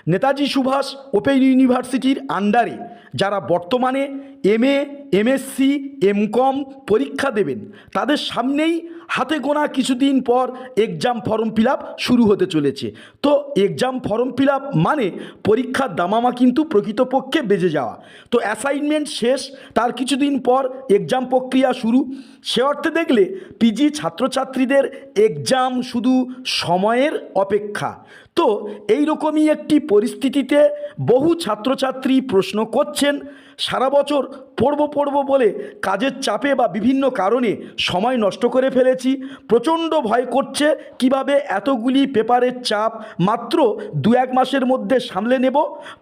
Netaji Subhash open ইউনিভার্সিটির আন্ডারে যারা বর্তমানে এমএ, এমএসসি, এমকম পরীক্ষা দেবেন তাদের সামনেই হাতে গোনা কিছুদিন পর এক্সাম ফর্ম ফিল আপ শুরু হতে চলেছে। তো এক্সাম ফর্ম ফিল আপ মানে পরীক্ষার দামামা কিন্তু প্রকৃতপক্ষে বেজে যাওয়া। তো অ্যাসাইনমেন্ট শেষ, তার কিছুদিন পর এক্সাম প্রক্রিয়া শুরু। সে অর্থে দেখলে পিজি ছাত্রছাত্রীদের এক্সাম শুধু সময়ের অপেক্ষা। তো এই রকমই একটি পরিস্থিতিতে বহু ছাত্রছাত্রী প্রশ্ন করছেন, সারা বছর পড়ব বলে কাজের চাপে বা বিভিন্ন কারণে সময় নষ্ট করে ফেলেছি, প্রচণ্ড ভয় করছে কিভাবে এতগুলি পেপারের চাপ মাত্র 2-1 মাসের মধ্যে সামলে নেব,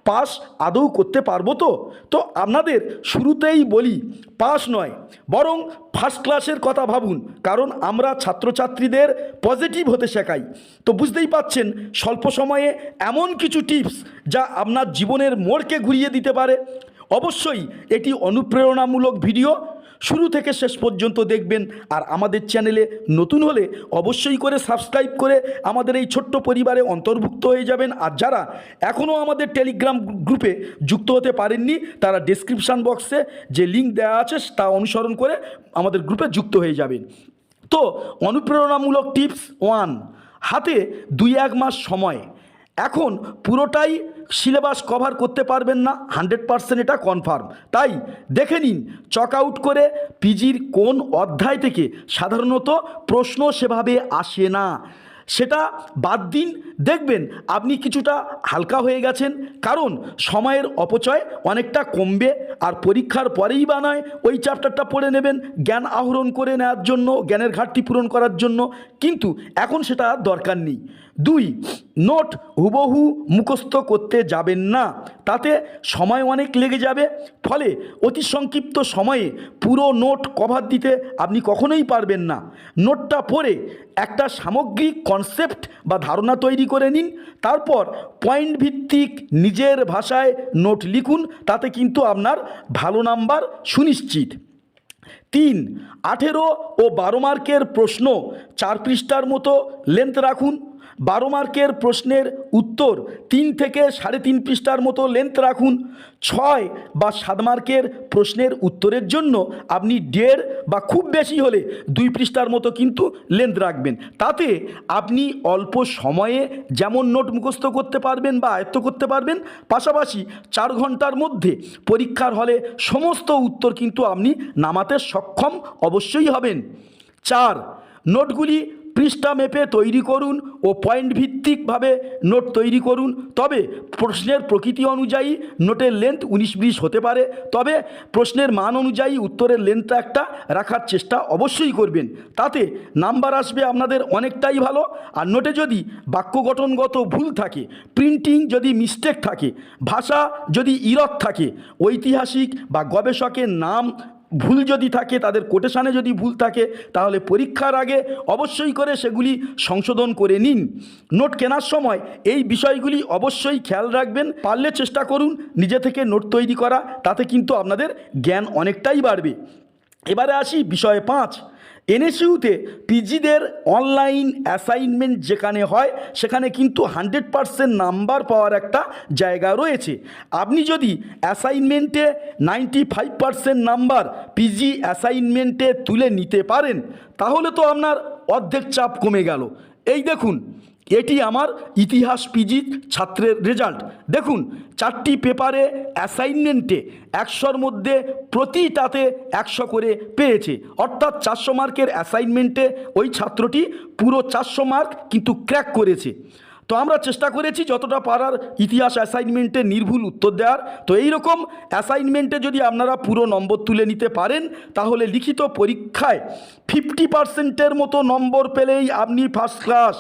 পাস আদৌ করতে পারবো তো? তো আপনাদের শুরুতেই বলি, পাস নয় বরং ফার্স্ট ক্লাসের কথা ভাবুন, কারণ আমরা ছাত্রছাত্রীদের পজিটিভ হতে শেখাই। তো বুঝতেই পাচ্ছেন স্বল্প সময়ে এমন কিছু টিপস যা আপনার জীবনের মোড়কে ঘুরিয়ে দিতে পারে। অবশ্যই এটি অনুপ্রেরণামূলক ভিডিও, শুরু থেকে শেষ পর্যন্ত দেখবেন। আর আমাদের চ্যানেলে নতুন হলে অবশ্যই করে সাবস্ক্রাইব করে আমাদের এই ছোট্ট পরিবারে অন্তর্ভুক্ত হয়ে যাবেন। আর যারা এখনও আমাদের টেলিগ্রাম গ্রুপে যুক্ত হতে পারেননি তারা ডেসক্রিপশান বক্সে যে লিঙ্ক দেওয়া আছে তা অনুসরণ করে আমাদের গ্রুপে যুক্ত হয়ে যাবেন। তো অনুপ্রেরণামূলক টিপস 1, হাতে 2-1 মাস সময়। এখন পুরোটাই সিলেবাস কভার করতে পারবেন না, 100% এটা কনফার্ম। তাই দেখে নিন চক আউট করে পিজির কোন অধ্যায় থেকে সাধারণত প্রশ্ন সেভাবে আসে না, সেটা বাদ দিন। দেখবেন আপনি কিছুটা হালকা হয়ে গেছেন, কারণ সময়ের অপচয় অনেকটা কমবে। আর পরীক্ষার পরেই বা নয় ওই চ্যাপ্টারটা পড়ে নেবেন জ্ঞান আহরণ করে নেওয়ার জন্য, জ্ঞানের ঘাটতি পূরণ করার জন্য, কিন্তু এখন সেটা দরকার নেই। 2, নোট হুবহু মুখস্থ করতে যাবেন না, তাতে সময় অনেক লেগে যাবে। ফলে অতি সংক্ষিপ্ত সময়ে পুরো নোট কভার দিতে আপনি কখনোই পারবেন না। নোটটা পড়ে একটা সামগ্রিক কনসেপ্ট বা ধারণা তৈরি করে নিন, তারপর পয়েন্ট ভিত্তিক নিজের ভাষায় নোট লিখুন, তাতে কিন্তু আপনার ভালো নাম্বার সুনিশ্চিত। 3, 18 ও 12 মার্কের প্রশ্ন 4 পৃষ্ঠার মতো লেন্থ রাখুন। 12 মার্কের প্রশ্নের উত্তর 3 থেকে 3.5 পৃষ্ঠার মতো লেন্থ রাখুন। 6 বা 7 মার্কের প্রশ্নের উত্তরের জন্য আপনি 1.5 বা খুব বেশি হলে 2 পৃষ্ঠার মতো কিন্তু লেন্থ রাখবেন। তাতে আপনি অল্প সময়ে যেমন নোট মুখস্থ করতে পারবেন বা আয়ত্ত করতে পারবেন, পাশাপাশি 4 ঘন্টার মধ্যে পরীক্ষার হলে সমস্ত উত্তর কিন্তু আপনি নামাতে সক্ষম অবশ্যই হবেন। 4, নোটগুলি পৃষ্ঠা মেপে তৈরি করুন ও পয়েন্ট ভিত্তিকভাবে নোট তৈরি করুন। তবে প্রশ্নের প্রকৃতি অনুযায়ী নোটের লেন্থ 19-20 হতে পারে, তবে প্রশ্নের মান অনুযায়ী উত্তরের লেন্থটা একটা রাখার চেষ্টা অবশ্যই করবেন, তাতে নাম্বার আসবে আপনাদের অনেকটাই ভালো। আর নোটে যদি বাক্য গঠনগত ভুল থাকে, প্রিন্টিং যদি মিস্টেক থাকে, ভাষা যদি ইরর থাকে, ঐতিহাসিক বা গবেষকের নাম ভুল যদি থাকে, তাদের কোটেশানে যদি ভুল থাকে, তাহলে পরীক্ষার আগে অবশ্যই করে সেগুলি সংশোধন করে নিন। নোট কেনার সময় এই বিষয়গুলি অবশ্যই খেয়াল রাখবেন। পারলে চেষ্টা করুন নিজে থেকে নোট তৈরি করা, তাতে কিন্তু আপনাদের জ্ঞান অনেকটাই বাড়বে। এবারে আসি বিষয় 5, এনএসইউতে পিজিদের অনলাইন অ্যাসাইনমেন্ট যেখানে হয় সেখানে কিন্তু 100% নাম্বার পাওয়ার একটা জায়গা রয়েছে। আপনি যদি অ্যাসাইনমেন্টে 95% নাম্বার পিজি অ্যাসাইনমেন্টে তুলে নিতে পারেন, তাহলে তো আপনার অর্ধেক চাপ কমে গেল। এই দেখুন, এটি আমার ইতিহাস পিজি ছাত্রের রেজাল্ট। দেখুন, 4টি পেপারে অ্যাসাইনমেন্টে 100-র মধ্যে প্রতিটাতে 100 করে পেয়েছে, অর্থাৎ 400 মার্কের অ্যাসাইনমেন্টে ওই ছাত্রটি পুরো 400 মার্ক কিন্তু ক্র্যাক করেছে। তো আমরা চেষ্টা করেছি যতটা পারার ইতিহাস অ্যাসাইনমেন্টে নির্ভুল উত্তর দেওয়ার। তো এই রকম অ্যাসাইনমেন্টে যদি আপনারা পুরো নম্বর তুলে নিতে পারেন, তাহলে লিখিত পরীক্ষায় 50%-এর মতো নম্বর পেলেই আপনি ফার্স্ট ক্লাস।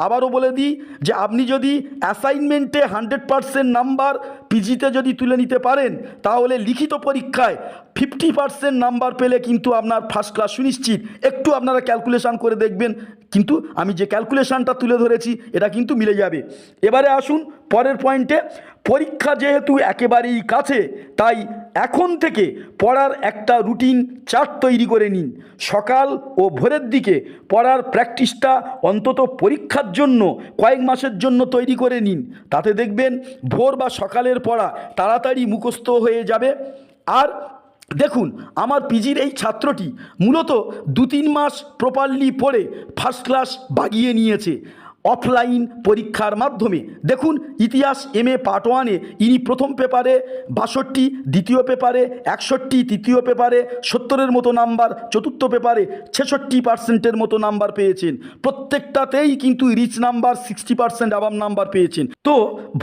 আবারও বলে দিই যে আপনি যদি অ্যাসাইনমেন্টে 100% নাম্বার পিজিতে যদি তুলে নিতে পারেন, তাহলে লিখিত পরীক্ষায় 50% নাম্বার পেলে কিন্তু আপনার ফার্স্ট ক্লাস সুনিশ্চিত। একটু আপনারা ক্যালকুলেশান করে দেখবেন, কিন্তু আমি যে ক্যালকুলেশানটা তুলে ধরেছি এটা কিন্তু মিলে যাবে। এবারে আসুন পরের পয়েন্টে। পরীক্ষা যেহেতু একেবারেই কাছে, তাই এখন থেকে পড়ার একটা রুটিন চার্ট তৈরি করে নিন। সকাল ও ভোরের দিকে পড়ার প্র্যাকটিসটা অন্তত পরীক্ষার জন্য কয়েক মাসের জন্য তৈরি করে নিন। তাতে দেখবেন ভোর বা সকালের পড়া তাড়াতাড়ি মুখস্থ হয়ে যাবে। আর দেখুন, আমার পিজির এই ছাত্রটি মূলত 2-3 মাস প্রপারলি পড়ে ফার্স্ট ক্লাস বাগিয়ে নিয়েছে অফলাইন পরীক্ষার মাধ্যমে। দেখুন, ইতিহাস MA পার্ট 1-এ ইনি প্রথম পেপারে 62, দ্বিতীয় পেপারে 61, তৃতীয় পেপারে 70-এর মতো নাম্বার, চতুর্থ পেপারে 66% মতো নাম্বার পেয়েছেন। প্রত্যেকটাতেই কিন্তু রিচ নাম্বার 60% অ্যাবাভ নাম্বার পেয়েছেন। তো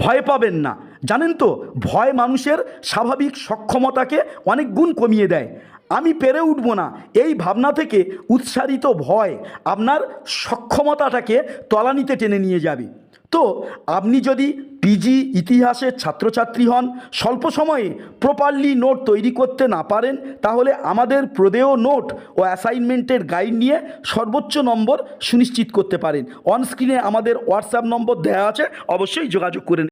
ভয় পাবেন না। জানেন তো, ভয় মানুষের স্বাভাবিক সক্ষমতাকে অনেক গুণ কমিয়ে দেয়। আমি পেরে উঠব না, এই ভাবনা থেকে উৎসারিত ভয় আপনার সক্ষমতাটাকে তলানিতে টেনে নিয়ে যাবে। তো আপনি যদি পিজি ইতিহাসের ছাত্রছাত্রী হন, স্বল্প সময়ে প্রপারলি নোট তৈরি করতে না পারেন, তাহলে আমাদের প্রদেয় নোট ও অ্যাসাইনমেন্টের গাইড নিয়ে সর্বোচ্চ নম্বর সুনিশ্চিত করতে পারেন। অন স্ক্রিনে আমাদের হোয়াটসঅ্যাপ নম্বর দেওয়া আছে, অবশ্যই যোগাযোগ করে